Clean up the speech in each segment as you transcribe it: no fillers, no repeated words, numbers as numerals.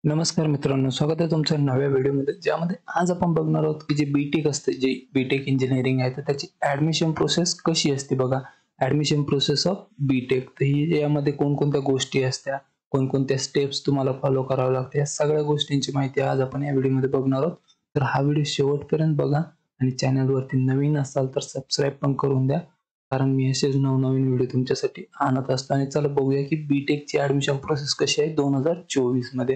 नमस्कार मित्रांनो, स्वागत आहे तुमच्या नव्या व्हिडिओमध्ये, ज्यामध्ये आज आपण बघणार आहोत की जे बीटेक असते, जे बीटेक इंजिनिअरिंग आहे, तर त्याची ऍडमिशन प्रोसेस कशी असते. बघा, ऍडमिशन प्रोसेस ऑफ बीटेक, तर ही यामध्ये कोणकोणत्या गोष्टी असत्या, कोणकोणत्या स्टेप्स तुम्हाला फॉलो करावे लागते, या सगळ्या गोष्टींची माहिती आज आपण या व्हिडिओमध्ये बघणार आहोत. तर हा व्हिडिओ शेवटपर्यंत बघा आणि चॅनलवरती नवीन असाल तर सबस्क्राईब पण करून द्या, कारण मी असेच नवनवीन व्हिडिओ तुमच्यासाठी आणत असतो. आणि चला बघूया की बीटेकची ऍडमिशन प्रोसेस कशी आहे 2024 मध्ये.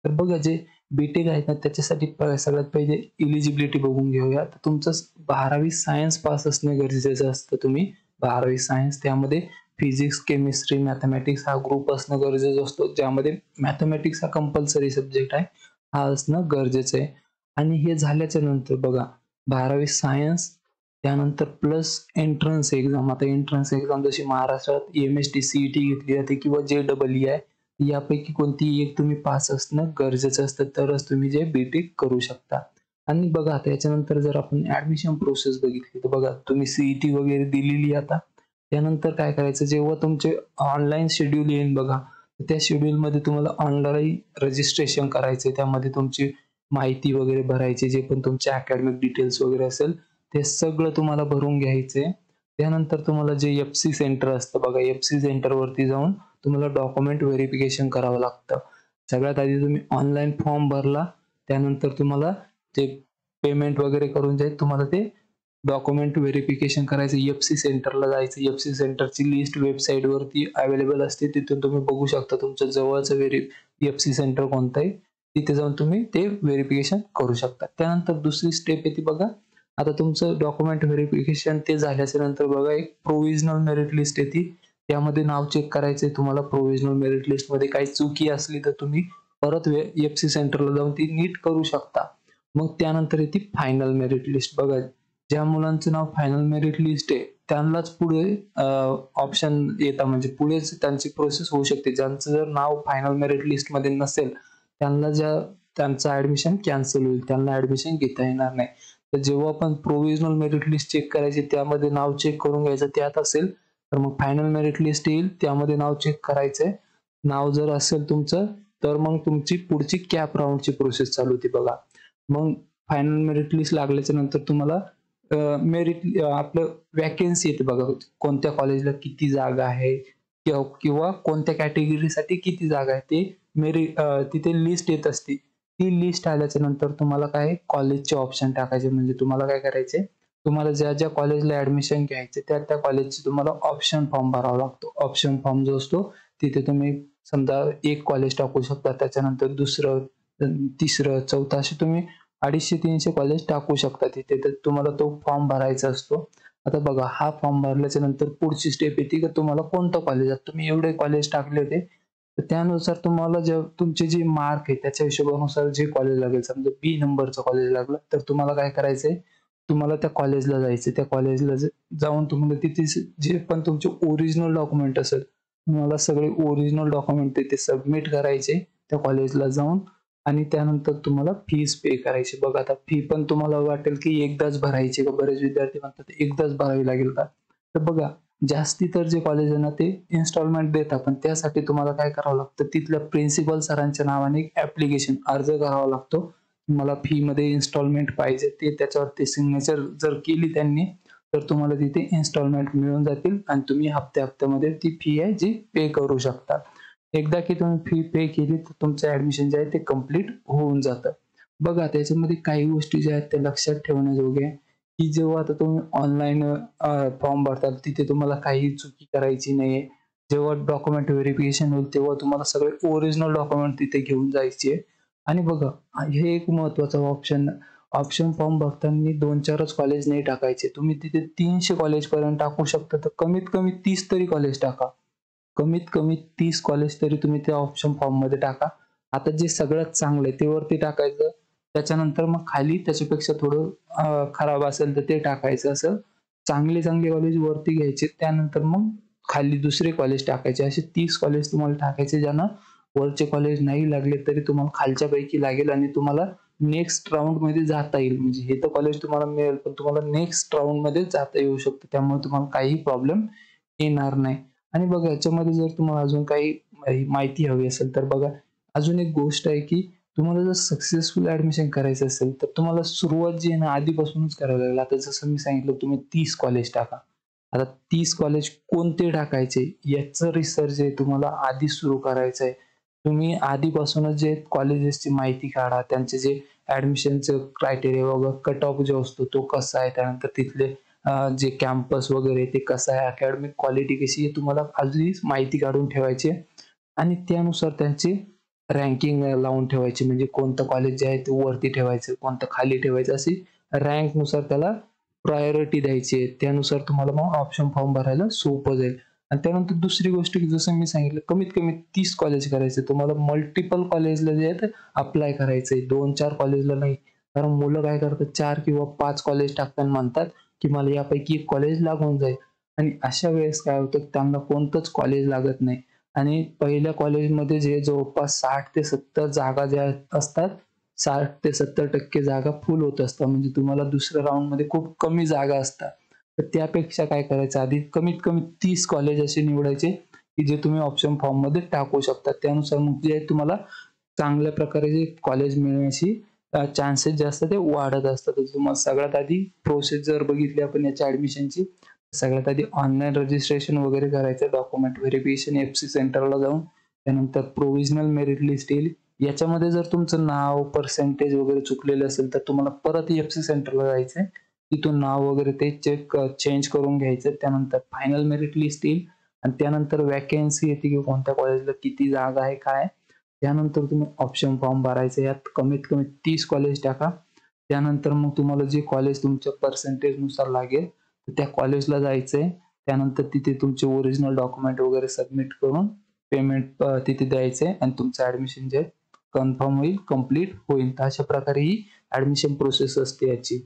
तर बघा, जे बीटेक आहे ना, त्याच्यासाठी सगळ्यात पहिले इलिजिबिलिटी बघून घेऊया. तर तुमचं 12वी सायन्स पास असणे गरजेचं असतं. तुम्ही 12वी सायन्स, त्यामध्ये फिजिक्स, केमिस्ट्री, मॅथमॅटिक्स हा ग्रुप असणं गरजेचं असतो, ज्यामध्ये मॅथमॅटिक्स हा कंपल्सरी सब्जेक्ट आहे, हा असणं गरजेचं आहे. आणि हे झाल्याच्या नंतर बघा, 12वी सायन्स त्यानंतर प्लस एंट्रन्स एक्झाम. आता एंट्रन्स एक्झाम जशी महाराष्ट्रात MST CET घेतली जाते किंवा JEE आहे, यापैकी कोणतीही एक तुम्ही पास असणं गरजेचं असतं, तरच तुम्ही जे बीटेक करू शकता. आणि बघा, त्याच्यानंतर जर आपण ऍडमिशन प्रोसेस बघितली तर बघा, तुम्ही CET वगैरे दिलेली. आता त्यानंतर काय करायचं, जेव्हा तुमचे ऑनलाईन शेड्यूल येईल बघा, त्या शेड्यूल मध्ये तुम्हाला ऑनलाईन रजिस्ट्रेशन करायचे. त्यामध्ये तुमची माहिती वगैरे भरायची, जे पण तुमचे अकॅडमिक डिटेल्स वगैरे असेल ते सगळं तुम्हाला भरून घ्यायचे. त्यानंतर तुम्हाला जे FC सेंटर असतं बघा, FC सेंटर वरती जाऊन तुम्हाला डॉक्युमेंट व्हेरिफिकेशन करावं लागतं. सगळ्यात आधी तुम्ही ऑनलाईन फॉर्म भरला, त्यानंतर तुम्हाला ते पेमेंट वगैरे करून जाईल, तुम्हाला ते डॉक्युमेंट व्हेरिफिकेशन करायचं. FC सेंटरला जायचं. FC सेंटरची लिस्ट वेबसाईट वरती अवेलेबल असते, तिथून तुम्ही बघू शकता तुमच्या जवळचं FC सेंटर कोणतं आहे. तिथे जाऊन तुम्ही ते व्हेरिफिकेशन करू शकता. त्यानंतर दुसरी स्टेप येते बघा, आता तुमचं डॉक्युमेंट व्हेरिफिकेशन ते झाल्याच्या नंतर बघा, एक प्रोव्हिजनल मेरिट लिस्ट येते. त्यामध्ये नाव चेक करायचंय तुम्हाला. प्रोव्हिजनल मेरिट लिस्ट मध्ये काही चुकी असली तर तुम्ही परत FC सेंटरला जाऊन ती नीट करू शकता. मग त्यानंतर येते फायनल मेरिट लिस्ट. बघा, ज्या मुलांचं नाव फायनल मेरिट लिस्ट आहे त्यांनाच पुढे ऑप्शन येतात, म्हणजे पुढेच त्यांची प्रोसेस होऊ शकते. ज्यांचं जर नाव फायनल मेरिट लिस्ट मध्ये नसेल त्यांचं ऍडमिशन कॅन्सल होईल, त्यांना ऍडमिशन घेता येणार नाही. तर जेव्हा आपण प्रोव्हिजनल मेरिट लिस्ट चेक करायची, त्यामध्ये नाव चेक करून घ्यायचं, त्यात असेल तर मग फायनल मेरिट लिस्ट येईल, त्यामध्ये नाव चेक करायचंय. नाव जर असेल तुमचं तर मग तुमची पुढची कॅप राऊंडची प्रोसेस चालू होती बघा. मग फायनल मेरिट लिस्ट लागल्याच्या नंतर तुम्हाला मेरिट आपलं वॅकेन्सी येते बघा, कोणत्या कॉलेजला किती जागा आहे किंवा कोणत्या कॅटेगरीसाठी किती जागा आहे, ते तिथे लिस्ट येत असते. ती लिस्ट आल्याच्या नंतर तुम्हाला काय कॉलेजचे ऑप्शन टाकायचे. म्हणजे तुम्हाला काय करायचे, तुम्हाला ज्या ज्या कॉलेजला ऍडमिशन घ्यायचे त्या कॉलेजचे तुम्हाला ऑप्शन फॉर्म भरावा लागतो. ऑप्शन फॉर्म जो असतो तिथे तुम्ही समजा एक कॉलेज टाकू शकता, त्याच्यानंतर दुसरं, तिसरं, चौथं, असे तुम्ही 250-300 कॉलेज टाकू शकता तिथे. तर तुम्हाला तो फॉर्म भरायचा असतो. आता बघा, हा फॉर्म भरल्याच्या नंतर पुढची स्टेप येते की तुम्हाला कोणतं कॉलेज आहे. तुम्ही एवढे कॉलेज टाकले होते, तर त्यानुसार तुम्हाला तुमचे जे मार्क आहे त्याच्या हिशोबानुसार जे कॉलेज लागेल, समजा B नंबरचं कॉलेज लागलं, तर तुम्हाला काय करायचंय, तुम्हाला त्या कॉलेजला जायचं. त्या कॉलेजला जाऊन तुम्हाला तिथे जे पण तुमचे ओरिजिनल डॉक्युमेंट असेल, तुम्हाला सगळे ओरिजिनल डॉक्युमेंट तिथे सबमिट करायचे त्या कॉलेजला जाऊन. आणि त्यानंतर तुम्हाला फीस पे करायची. बघा, आता फी पण तुम्हाला वाटेल की एकदाच भरायची का, बरेच विद्यार्थी म्हणतात एकदाच भरावी लागेल का. तर बघा, जास्ती तर जे कॉलेज आहे ना ते इन्स्टॉलमेंट देतात, पण त्यासाठी तुम्हाला काय करावं लागतं, तिथल्या प्रिन्सिपल सरांच्या नावाने एक ऍप्लिकेशन अर्ज करावा लागतो. मला फी मध्ये इन्स्टॉलमेंट पाहिजे, ते त्याच्यावरती सिग्नेचर जर केली त्यांनी, तर तुम्हाला तिथे इन्स्टॉलमेंट मिळून जातील आणि तुम्ही हप्त्यामध्ये ती फी आहे जी पे करू शकता. एकदा की तुम्ही फी पे केली तर तुमचं ऍडमिशन जे आहे ते कम्प्लीट होऊन जातं. बघा, त्याच्यामध्ये काही गोष्टी ज्या आहेत त्या लक्षात ठेवण्याजोग्या आहे, की जेव्हा आता तुम्ही ऑनलाईन फॉर्म भरताल तिथे तुम्हाला काही चुकी करायची नाहीये. जेव्हा डॉक्युमेंट व्हेरिफिकेशन होईल तेव्हा तुम्हाला सगळे ओरिजिनल डॉक्युमेंट तिथे घेऊन जायचे. आणि बघा, हे एक महत्वाचा ऑप्शन फॉर्म भरताना 2-4च कॉलेज नाही टाकायचे. तुम्ही तिथे 300 कॉलेज पर्यंत टाकू शकता. तर कमीत कमी 30 तरी कॉलेज टाका. कमीत कमी 30 कॉलेज तरी तुम्ही त्या ऑप्शन फॉर्म मध्ये टाका. आता जे सगळ्यात चांगलं आहे ते वरती टाकायचं. त्याच्यानंतर मग खाली त्याच्यापेक्षा थोडं खराब असेल तर ते टाकायचं. असं चांगले कॉलेज वरती घ्यायचे, त्यानंतर मग खाली दुसरे कॉलेज टाकायचे. असे 30 कॉलेज तुम्हाला टाकायचे, ज्यांना वरचे कॉलेज नाही लागले तरी तुम्हाला खालच्या पैकी लागेल आणि तुम्हाला नेक्स्ट राऊंड मध्ये जाता येईल. म्हणजे हे तर कॉलेज तुम्हाला मिळेल, पण तुम्हाला नेक्स्ट राऊंड मध्ये जाता येऊ शकतं. त्यामुळे तुम्हाला काही प्रॉब्लेम येणार नाही. आणि बघा याच्यामध्ये जर तुम्हाला अजून काही माहिती हवी असेल तर बघा, अजून एक गोष्ट आहे की तुम्हाला जर सक्सेसफुल ऍडमिशन करायचं असेल तर तुम्हाला सुरुवात जी आहे ना आधीपासूनच करावी लागेल. आता जसं मी सांगितलं तुम्ही 30 कॉलेज टाका. आता 30 कॉलेज कोणते टाकायचे याचं रिसर्च आहे तुम्हाला आधी सुरू करायचं आहे. तुम्ही आधीपासूनच जे कॉलेजेसची माहिती काढा, त्यांचे जे ॲडमिशनचं क्रायटेरिया वगैरे कट ऑफ जो असतो तो कसा आहे, त्यानंतर तिथले जे कॅम्पस वगैरे ते कसं आहे, अकॅडमिक क्वालिटी कशी आहे, तुम्हाला आधीच माहिती काढून ठेवायची आहे आणि त्यानुसार त्यांची रँकिंग लावून ठेवायची. म्हणजे कोणतं कॉलेज जे आहे ते वरती ठेवायचं, कोणतं खाली ठेवायचं, अशी रँकनुसार त्याला प्रायोरिटी द्यायची आहे. त्यानुसार तुम्हाला मग ऑप्शन फॉर्म भरायला सोपं जाईल. आणि त्यानंतर दुसरी गोष्ट की जसं मी सांगितलं कमीत कमी 30 कॉलेज करायचे. तुम्हाला मल्टिपल कॉलेजला जे आहेत अप्लाय करायचंय. 2-4 कॉलेजला नाही. कारण मुलं काय करतात 4 किंवा 5 कॉलेज टाकताना म्हणतात, की मला यापैकी एक कॉलेज लागून जाईल आणि अशा वेळेस काय होतं त्यांना कोणतंच कॉलेज लागत नाही आणि पहिल्या कॉलेजमध्ये जे जवळपास 60 ते 70 जागा ज्या असतात, 60 ते 70% जागा फुल होत असतात. म्हणजे तुम्हाला दुसऱ्या राउंडमध्ये खूप कमी जागा असतात. तर त्यापेक्षा काय करायचं आधी कमीत कमी 30 कॉलेज असे निवडायचे, की जे तुम्ही ऑप्शन फॉर्ममध्ये टाकू शकता. त्यानुसार मग जे तुम्हाला चांगल्या प्रकारे जे कॉलेज मिळण्याची चान्सेस जे असतात ते वाढत असतात. तर तुम्हाला सगळ्यात आधी प्रोसेस जर बघितली आपण याच्या ॲडमिशनची, सगळ्यात आधी ऑनलाईन रजिस्ट्रेशन वगैरे करायचं, डॉक्युमेंट व्हेरिफिकेशन एफ-सी सेंटरला जाऊन, त्यानंतर प्रोव्हिजनल मेरिट लिस्ट येईल. याच्यामध्ये जर तुमचं नाव, पर्सेंटेज वगैरे चुकलेलं असेल तर तुम्हाला परत एफ-सी सेंटरला जायचंय. तिथून नाव वगैरे ते चेंज करून घ्यायचं. त्यानंतर फायनल मेरिट लिस्ट येईल आणि त्यानंतर व्हॅकन्सी येते की कोणत्या कॉलेजला किती जागा आहे, काय आहे. त्यानंतर तुम्ही ऑप्शन फॉर्म भरायचा. यात कमीत कमी 30 कॉलेज टाका. त्यानंतर मग तुम्हाला जे कॉलेज तुमच्या पर्सेंटेजनुसार लागेल, तर त्या कॉलेजला जायचंय. त्यानंतर तिथे तुमचे ओरिजिनल डॉक्युमेंट वगैरे सबमिट करून पेमेंट तिथे द्यायचंय आणि तुमचं ॲडमिशन जे कन्फर्म होईल, कंप्लीट होईल. तर अशा प्रकारे ही ॲडमिशन प्रोसेस असते याची.